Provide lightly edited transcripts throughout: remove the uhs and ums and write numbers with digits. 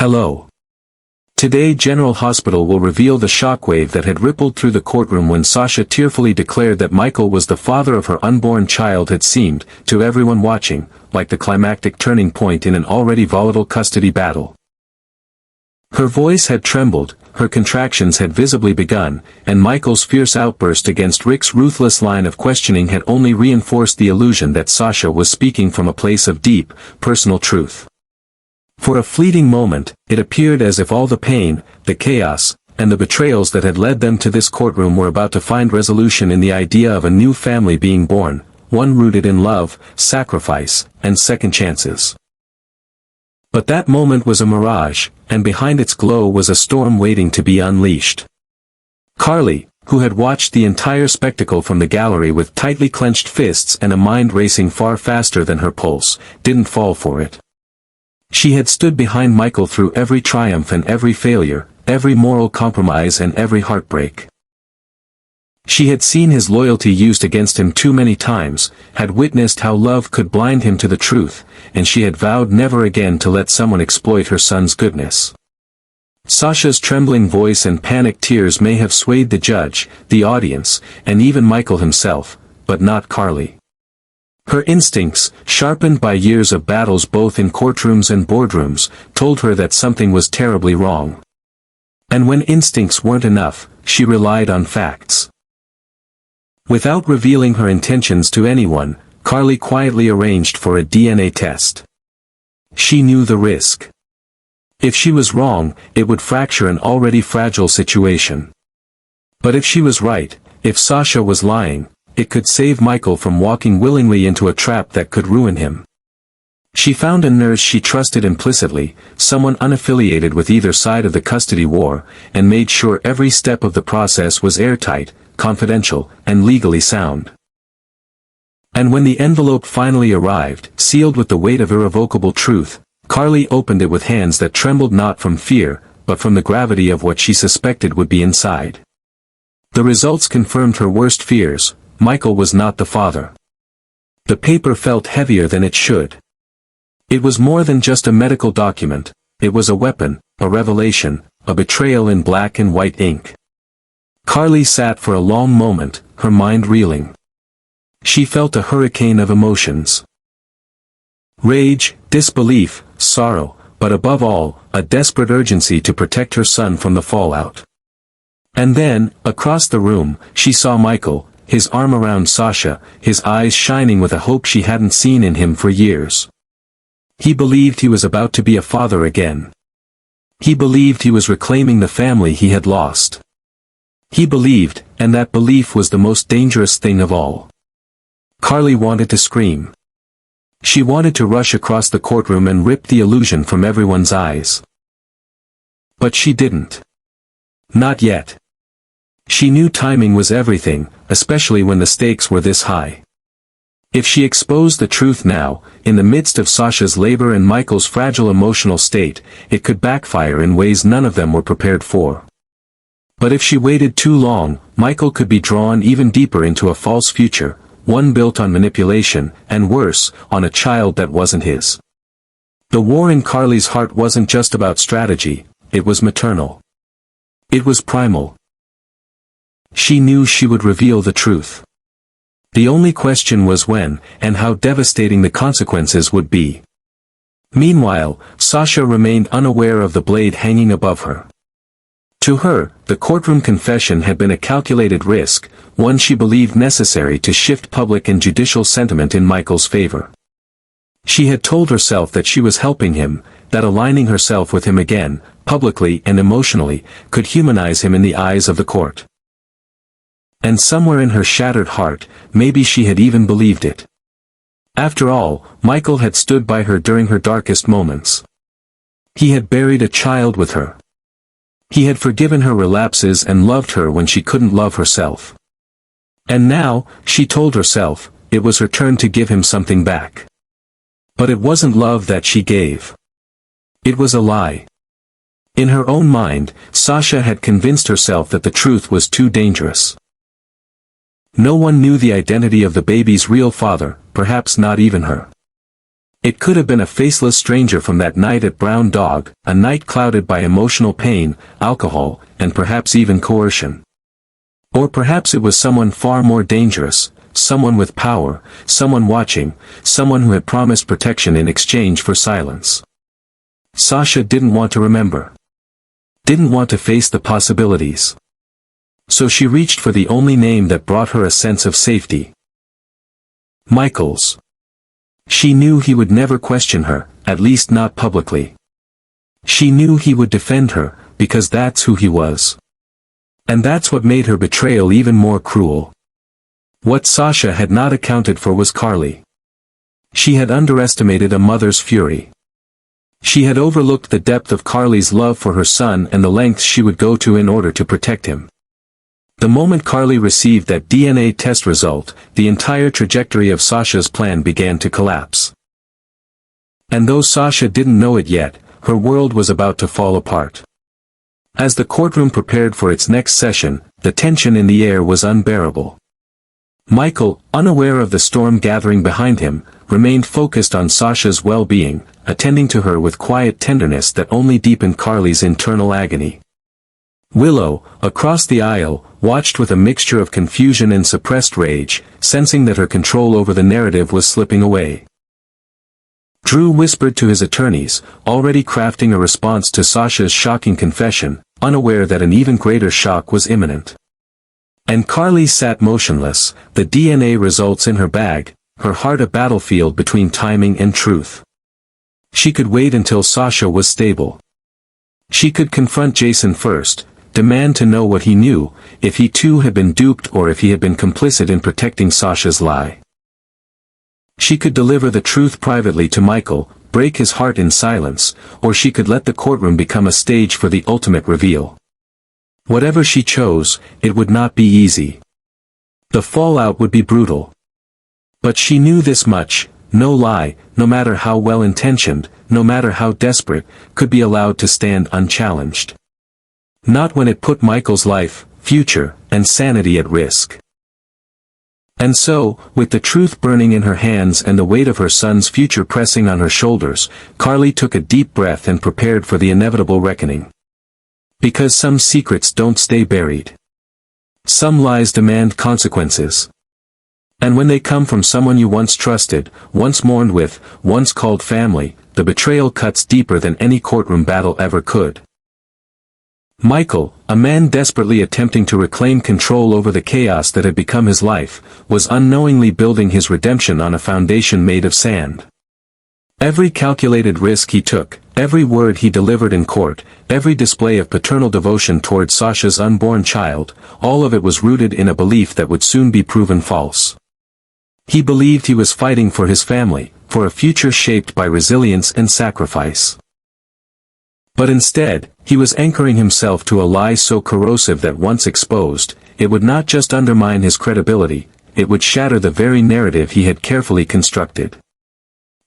Hello. Today General Hospital will reveal the shockwave that had rippled through the courtroom when Sasha tearfully declared that Michael was the father of her unborn child had seemed, to everyone watching, like the climactic turning point in an already volatile custody battle. Her voice had trembled, her contractions had visibly begun, and Michael's fierce outburst against Rick's ruthless line of questioning had only reinforced the illusion that Sasha was speaking from a place of deep, personal truth. For a fleeting moment, it appeared as if all the pain, the chaos, and the betrayals that had led them to this courtroom were about to find resolution in the idea of a new family being born, one rooted in love, sacrifice, and second chances. But that moment was a mirage, and behind its glow was a storm waiting to be unleashed. Carly, who had watched the entire spectacle from the gallery with tightly clenched fists and a mind racing far faster than her pulse, didn't fall for it. She had stood behind Michael through every triumph and every failure, every moral compromise and every heartbreak. She had seen his loyalty used against him too many times, had witnessed how love could blind him to the truth, and she had vowed never again to let someone exploit her son's goodness. Sasha's trembling voice and panicked tears may have swayed the judge, the audience, and even Michael himself, but not Carly. Her instincts, sharpened by years of battles both in courtrooms and boardrooms, told her that something was terribly wrong. And when instincts weren't enough, she relied on facts. Without revealing her intentions to anyone, Carly quietly arranged for a DNA test. She knew the risk. If she was wrong, it would fracture an already fragile situation. But if she was right, if Sasha was lying, it could save Michael from walking willingly into a trap that could ruin him. She found a nurse she trusted implicitly, someone unaffiliated with either side of the custody war, and made sure every step of the process was airtight, confidential, and legally sound. And when the envelope finally arrived, sealed with the weight of irrevocable truth, Carly opened it with hands that trembled not from fear, but from the gravity of what she suspected would be inside. The results confirmed her worst fears. Michael was not the father. The paper felt heavier than it should. It was more than just a medical document, it was a weapon, a revelation, a betrayal in black and white ink. Carly sat for a long moment, her mind reeling. She felt a hurricane of emotions. Rage, disbelief, sorrow, but above all, a desperate urgency to protect her son from the fallout. And then, across the room, she saw Michael, his arm around Sasha, his eyes shining with a hope she hadn't seen in him for years. He believed he was about to be a father again. He believed he was reclaiming the family he had lost. He believed, and that belief was the most dangerous thing of all. Carly wanted to scream. She wanted to rush across the courtroom and rip the illusion from everyone's eyes. But she didn't. Not yet. She knew timing was everything, especially when the stakes were this high. If she exposed the truth now, in the midst of Sasha's labor and Michael's fragile emotional state, it could backfire in ways none of them were prepared for. But if she waited too long, Michael could be drawn even deeper into a false future, one built on manipulation, and worse, on a child that wasn't his. The war in Carly's heart wasn't just about strategy, it was maternal. It was primal. She knew she would reveal the truth. The only question was when, and how devastating the consequences would be. Meanwhile, Sasha remained unaware of the blade hanging above her. To her, the courtroom confession had been a calculated risk, one she believed necessary to shift public and judicial sentiment in Michael's favor. She had told herself that she was helping him, that aligning herself with him again, publicly and emotionally, could humanize him in the eyes of the court. And somewhere in her shattered heart, maybe she had even believed it. After all, Michael had stood by her during her darkest moments. He had buried a child with her. He had forgiven her relapses and loved her when she couldn't love herself. And now, she told herself, it was her turn to give him something back. But it wasn't love that she gave. It was a lie. In her own mind, Sasha had convinced herself that the truth was too dangerous. No one knew the identity of the baby's real father, perhaps not even her. It could have been a faceless stranger from that night at Brown Dog, a night clouded by emotional pain, alcohol, and perhaps even coercion. Or perhaps it was someone far more dangerous, someone with power, someone watching, someone who had promised protection in exchange for silence. Sasha didn't want to remember. Didn't want to face the possibilities. So she reached for the only name that brought her a sense of safety. Michael's. She knew he would never question her, at least not publicly. She knew he would defend her, because that's who he was. And that's what made her betrayal even more cruel. What Sasha had not accounted for was Carly. She had underestimated a mother's fury. She had overlooked the depth of Carly's love for her son and the lengths she would go to in order to protect him. The moment Carly received that DNA test result, the entire trajectory of Sasha's plan began to collapse. And though Sasha didn't know it yet, her world was about to fall apart. As the courtroom prepared for its next session, the tension in the air was unbearable. Michael, unaware of the storm gathering behind him, remained focused on Sasha's well-being, attending to her with quiet tenderness that only deepened Carly's internal agony. Willow, across the aisle, watched with a mixture of confusion and suppressed rage, sensing that her control over the narrative was slipping away. Drew whispered to his attorneys, already crafting a response to Sasha's shocking confession, unaware that an even greater shock was imminent. And Carly sat motionless, the DNA results in her bag, her heart a battlefield between timing and truth. She could wait until Sasha was stable. She could confront Jason first, demand to know what he knew, if he too had been duped or if he had been complicit in protecting Sasha's lie. She could deliver the truth privately to Michael, break his heart in silence, or she could let the courtroom become a stage for the ultimate reveal. Whatever she chose, it would not be easy. The fallout would be brutal. But she knew this much: no lie, no matter how well-intentioned, no matter how desperate, could be allowed to stand unchallenged. Not when it put Michael's life, future, and sanity at risk. And so, with the truth burning in her hands and the weight of her son's future pressing on her shoulders, Carly took a deep breath and prepared for the inevitable reckoning. Because some secrets don't stay buried. Some lies demand consequences. And when they come from someone you once trusted, once mourned with, once called family, the betrayal cuts deeper than any courtroom battle ever could. Michael, a man desperately attempting to reclaim control over the chaos that had become his life, was unknowingly building his redemption on a foundation made of sand. Every calculated risk he took, every word he delivered in court, every display of paternal devotion toward Sasha's unborn child, all of it was rooted in a belief that would soon be proven false. He believed he was fighting for his family, for a future shaped by resilience and sacrifice. But instead, he was anchoring himself to a lie so corrosive that once exposed, it would not just undermine his credibility, it would shatter the very narrative he had carefully constructed.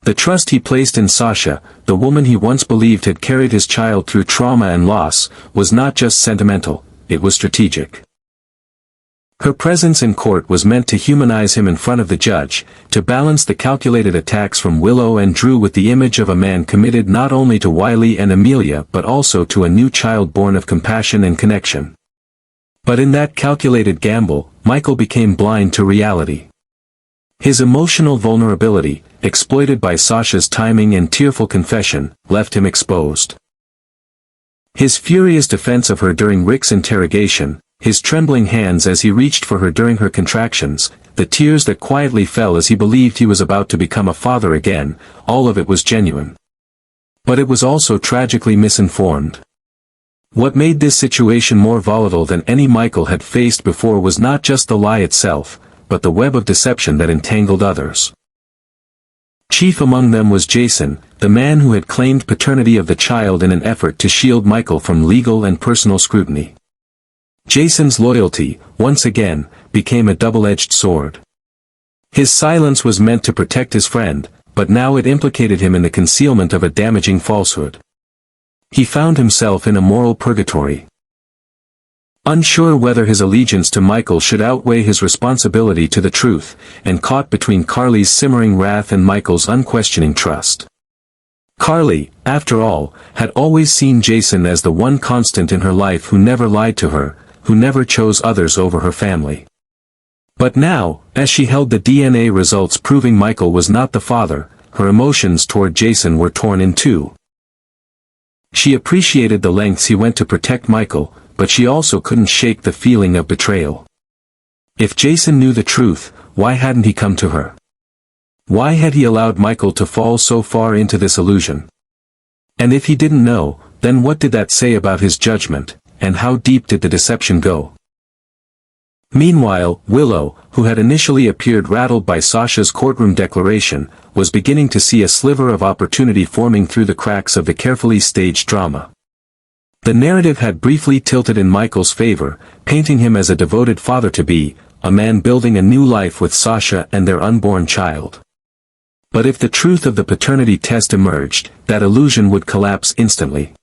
The trust he placed in Sasha, the woman he once believed had carried his child through trauma and loss, was not just sentimental, it was strategic. Her presence in court was meant to humanize him in front of the judge, to balance the calculated attacks from Willow and Drew with the image of a man committed not only to Wiley and Amelia but also to a new child born of compassion and connection. But in that calculated gamble, Michael became blind to reality. His emotional vulnerability, exploited by Sasha's timing and tearful confession, left him exposed. His furious defense of her during Rick's interrogation, his trembling hands as he reached for her during her contractions, the tears that quietly fell as he believed he was about to become a father again, all of it was genuine. But it was also tragically misinformed. What made this situation more volatile than any Michael had faced before was not just the lie itself, but the web of deception that entangled others. Chief among them was Jason, the man who had claimed paternity of the child in an effort to shield Michael from legal and personal scrutiny. Jason's loyalty, once again, became a double-edged sword. His silence was meant to protect his friend, but now it implicated him in the concealment of a damaging falsehood. He found himself in a moral purgatory. Unsure whether his allegiance to Michael should outweigh his responsibility to the truth, and caught between Carly's simmering wrath and Michael's unquestioning trust. Carly, after all, had always seen Jason as the one constant in her life who never lied to her, who never chose others over her family. But now, as she held the DNA results proving Michael was not the father, her emotions toward Jason were torn in two. She appreciated the lengths he went to protect Michael, but she also couldn't shake the feeling of betrayal. If Jason knew the truth, why hadn't he come to her? Why had he allowed Michael to fall so far into this illusion? And if he didn't know, then what did that say about his judgment, and how deep did the deception go? Meanwhile, Willow, who had initially appeared rattled by Sasha's courtroom declaration, was beginning to see a sliver of opportunity forming through the cracks of the carefully staged drama. The narrative had briefly tilted in Michael's favor, painting him as a devoted father-to-be, a man building a new life with Sasha and their unborn child. But if the truth of the paternity test emerged, that illusion would collapse instantly.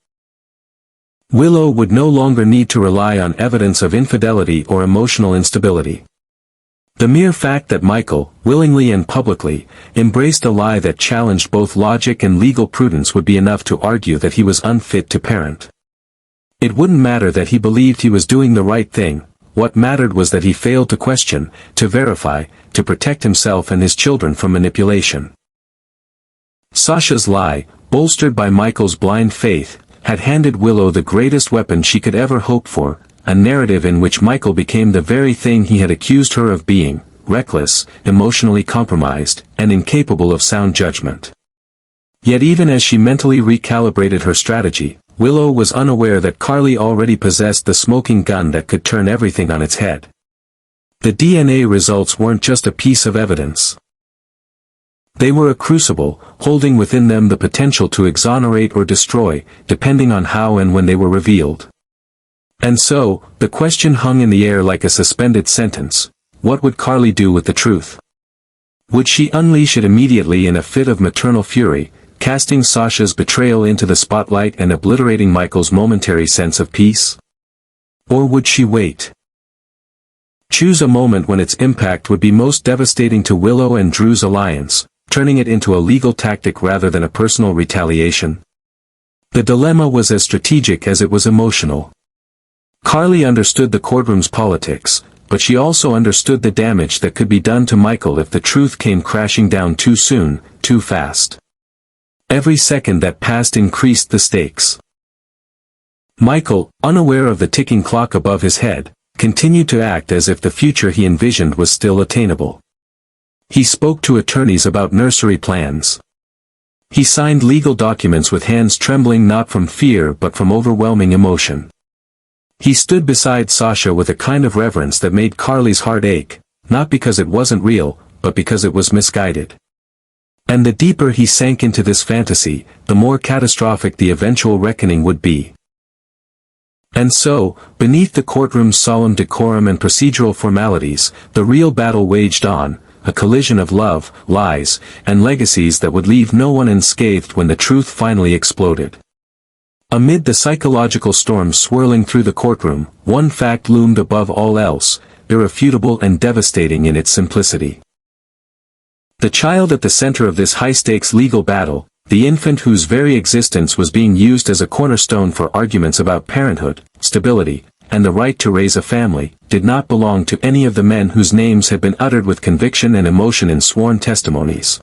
Willow would no longer need to rely on evidence of infidelity or emotional instability. The mere fact that Michael, willingly and publicly, embraced a lie that challenged both logic and legal prudence would be enough to argue that he was unfit to parent. It wouldn't matter that he believed he was doing the right thing, what mattered was that he failed to question, to verify, to protect himself and his children from manipulation. Sasha's lie, bolstered by Michael's blind faith, had handed Willow the greatest weapon she could ever hope for, a narrative in which Michael became the very thing he had accused her of being, reckless, emotionally compromised, and incapable of sound judgment. Yet even as she mentally recalibrated her strategy, Willow was unaware that Carly already possessed the smoking gun that could turn everything on its head. The DNA results weren't just a piece of evidence. They were a crucible, holding within them the potential to exonerate or destroy, depending on how and when they were revealed. And so, the question hung in the air like a suspended sentence: what would Carly do with the truth? Would she unleash it immediately in a fit of maternal fury, casting Sasha's betrayal into the spotlight and obliterating Michael's momentary sense of peace? Or would she wait? Choose a moment when its impact would be most devastating to Willow and Drew's alliance, turning it into a legal tactic rather than a personal retaliation. The dilemma was as strategic as it was emotional. Carly understood the courtroom's politics, but she also understood the damage that could be done to Michael if the truth came crashing down too soon, too fast. Every second that passed increased the stakes. Michael, unaware of the ticking clock above his head, continued to act as if the future he envisioned was still attainable. He spoke to attorneys about nursery plans. He signed legal documents with hands trembling not from fear but from overwhelming emotion. He stood beside Sasha with a kind of reverence that made Carly's heart ache, not because it wasn't real, but because it was misguided. And the deeper he sank into this fantasy, the more catastrophic the eventual reckoning would be. And so, beneath the courtroom's solemn decorum and procedural formalities, the real battle waged on, a collision of love, lies, and legacies that would leave no one unscathed when the truth finally exploded. Amid the psychological storm swirling through the courtroom, one fact loomed above all else, irrefutable and devastating in its simplicity. The child at the center of this high-stakes legal battle, the infant whose very existence was being used as a cornerstone for arguments about parenthood, stability, and the right to raise a family, did not belong to any of the men whose names had been uttered with conviction and emotion in sworn testimonies.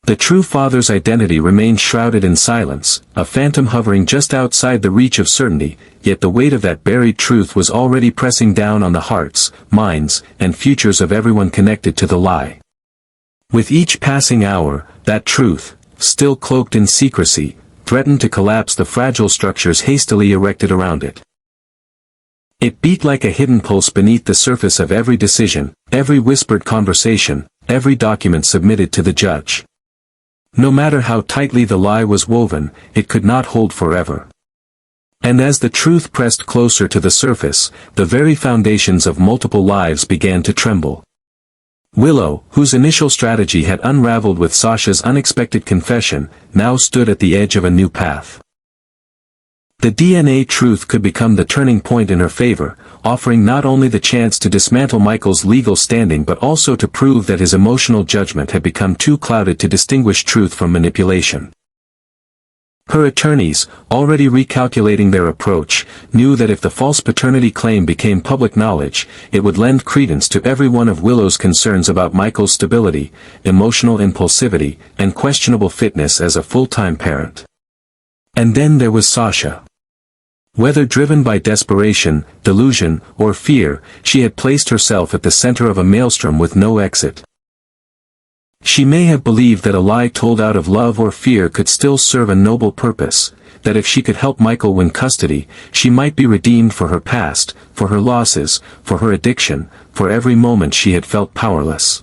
The true father's identity remained shrouded in silence, a phantom hovering just outside the reach of certainty, yet the weight of that buried truth was already pressing down on the hearts, minds, and futures of everyone connected to the lie. With each passing hour, that truth, still cloaked in secrecy, threatened to collapse the fragile structures hastily erected around it. It beat like a hidden pulse beneath the surface of every decision, every whispered conversation, every document submitted to the judge. No matter how tightly the lie was woven, it could not hold forever. And as the truth pressed closer to the surface, the very foundations of multiple lives began to tremble. Willow, whose initial strategy had unraveled with Sasha's unexpected confession, now stood at the edge of a new path. The DNA truth could become the turning point in her favor, offering not only the chance to dismantle Michael's legal standing but also to prove that his emotional judgment had become too clouded to distinguish truth from manipulation. Her attorneys, already recalculating their approach, knew that if the false paternity claim became public knowledge, it would lend credence to every one of Willow's concerns about Michael's stability, emotional impulsivity, and questionable fitness as a full-time parent. And then there was Sasha. Whether driven by desperation, delusion, or fear, she had placed herself at the center of a maelstrom with no exit. She may have believed that a lie told out of love or fear could still serve a noble purpose, that if she could help Michael win custody, she might be redeemed for her past, for her losses, for her addiction, for every moment she had felt powerless.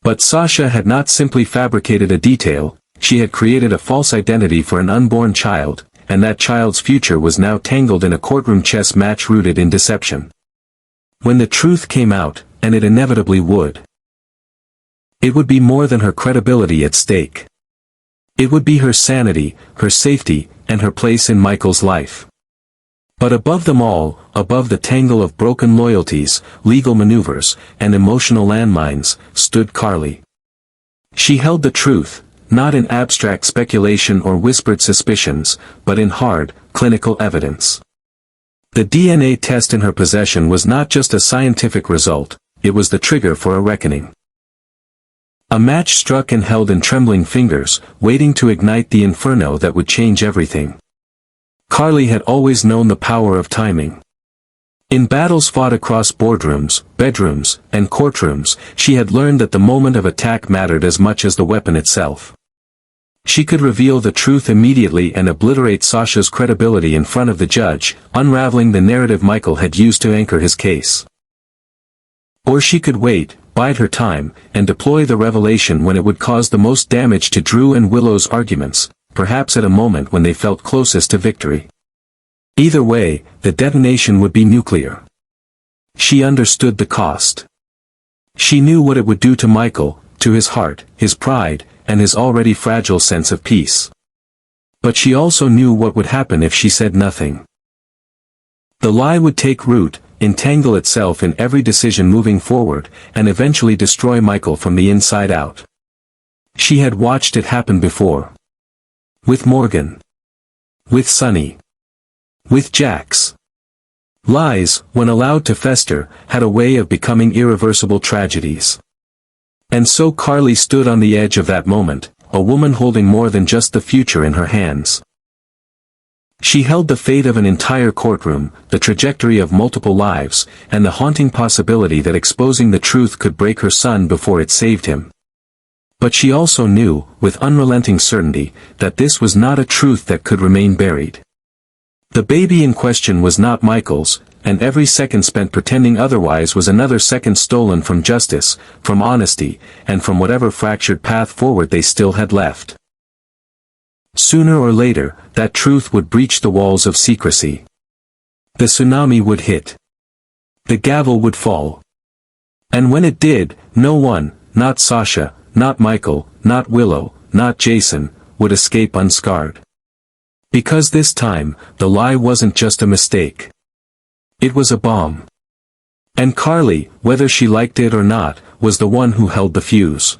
But Sasha had not simply fabricated a detail, she had created a false identity for an unborn child, and that child's future was now tangled in a courtroom chess match rooted in deception. When the truth came out, and it inevitably would, it would be more than her credibility at stake. It would be her sanity, her safety, and her place in Michael's life. But above them all, above the tangle of broken loyalties, legal maneuvers, and emotional landmines, stood Carly. She held the truth, not in abstract speculation or whispered suspicions, but in hard, clinical evidence. The DNA test in her possession was not just a scientific result, it was the trigger for a reckoning. A match struck and held in trembling fingers, waiting to ignite the inferno that would change everything. Carly had always known the power of timing. In battles fought across boardrooms, bedrooms, and courtrooms, she had learned that the moment of attack mattered as much as the weapon itself. She could reveal the truth immediately and obliterate Sasha's credibility in front of the judge, unraveling the narrative Michael had used to anchor his case. Or she could wait, bide her time, and deploy the revelation when it would cause the most damage to Drew and Willow's arguments, perhaps at a moment when they felt closest to victory. Either way, the detonation would be nuclear. She understood the cost. She knew what it would do to Michael, to his heart, his pride, and his already fragile sense of peace. But she also knew what would happen if she said nothing. The lie would take root, entangle itself in every decision moving forward, and eventually destroy Michael from the inside out. She had watched it happen before. With Morgan. With Sonny. With Jax. Lies, when allowed to fester, had a way of becoming irreversible tragedies. And so Carly stood on the edge of that moment, a woman holding more than just the future in her hands. She held the fate of an entire courtroom, the trajectory of multiple lives, and the haunting possibility that exposing the truth could break her son before it saved him. But she also knew, with unrelenting certainty, that this was not a truth that could remain buried. The baby in question was not Michael's, and every second spent pretending otherwise was another second stolen from justice, from honesty, and from whatever fractured path forward they still had left. Sooner or later, that truth would breach the walls of secrecy. The tsunami would hit. The gavel would fall. And when it did, no one, not Sasha, not Michael, not Willow, not Jason, would escape unscarred. Because this time, the lie wasn't just a mistake. It was a bomb. And Carly, whether she liked it or not, was the one who held the fuse.